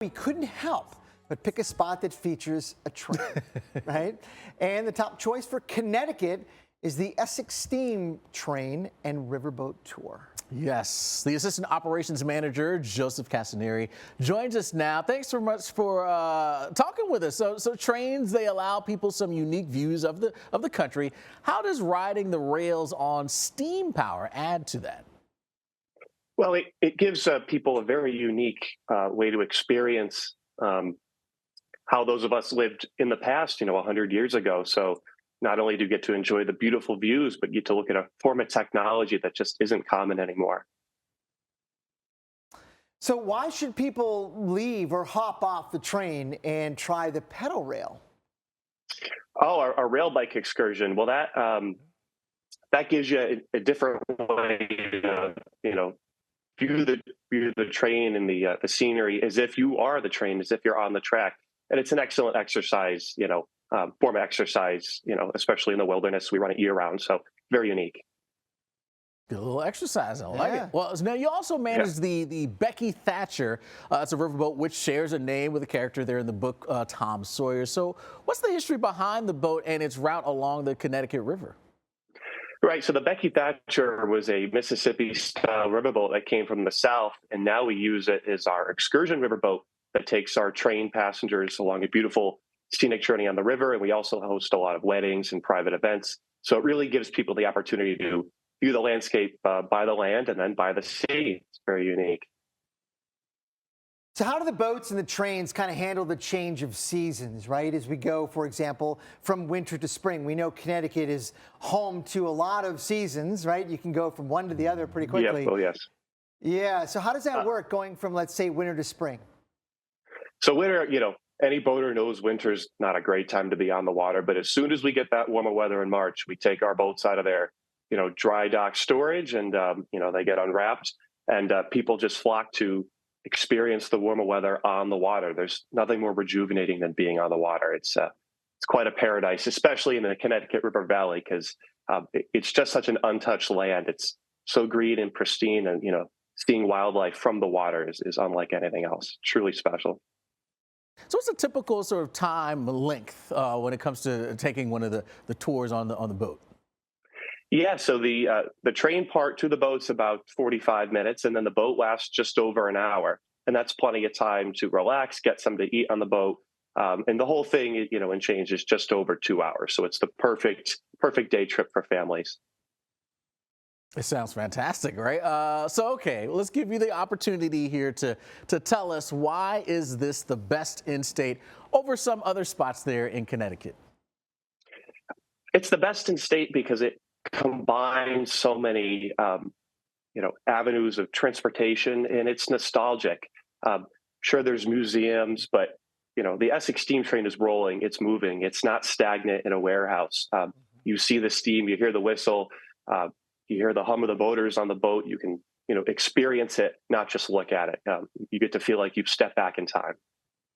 We couldn't help but pick a spot that features a train, right? And the top choice for Connecticut is the Essex Steam Train and Riverboat Tour. Yes, the Assistant Operations Manager, Joseph Castaneri, joins us now. Thanks so much for talking with us. So trains, they allow people some unique views of the country. How does riding the rails on steam power add to that? Well, it gives people a very unique way to experience how those of us lived in the past, 100 years ago. So not only do you get to enjoy the beautiful views, but you get to look at a form of technology that just isn't common anymore. So why should people leave or hop off the train and try the pedal rail? Oh, our rail bike excursion. Well, that gives you a different way to, view the train and the scenery as if you are the train, as if you're on the track. And it's an excellent exercise, form of exercise, especially in the wilderness. We run it year round, so very unique. Good little exercise. I like it. Well, now you also manage the Becky Thatcher. It's a riverboat which shares a name with a character there in the book, Tom Sawyer. So what's the history behind the boat and its route along the Connecticut River? Right. So the Becky Thatcher was a Mississippi-style riverboat that came from the South, and now we use it as our excursion riverboat that takes our train passengers along a beautiful scenic journey on the river. And we also host a lot of weddings and private events. So it really gives people the opportunity to view the landscape by the land and then by the sea. It's very unique. So how do the boats and the trains kind of handle the change of seasons, right? As we go, for example, from winter to spring. We know Connecticut is home to a lot of seasons, right? You can go from one to the other pretty quickly. Yeah, well, yes. Yeah, so how does that work going from, let's say, winter to spring? So winter, any boater knows winter's not a great time to be on the water. But as soon as we get that warmer weather in March, we take our boats out of their, dry dock storage and, they get unwrapped and people just flock to experience the warmer weather on the water. There's nothing more rejuvenating than being on the water. It's quite a paradise, especially in the Connecticut River Valley, because it's just such an untouched land. It's so green and pristine, and seeing wildlife from the water is unlike anything else. Truly special. So what's a typical sort of time length when it comes to taking one of the tours on the boat? Yeah, so the train part to the boat's about 45 minutes, and then the boat lasts just over an hour. And that's plenty of time to relax, get something to eat on the boat. And the whole thing, and change is just over 2 hours. So it's the perfect day trip for families. It sounds fantastic, right? Okay, let's give you the opportunity here to tell us, why is this the best in state over some other spots there in Connecticut? It's the best in state because it combines so many, avenues of transportation, and it's nostalgic. Sure, there's museums, but the Essex steam train is rolling, it's moving, it's not stagnant in a warehouse. You see the steam, you hear the whistle, you hear the hum of the motors on the boat. You can, experience it, not just look at it. You get to feel like you've stepped back in time.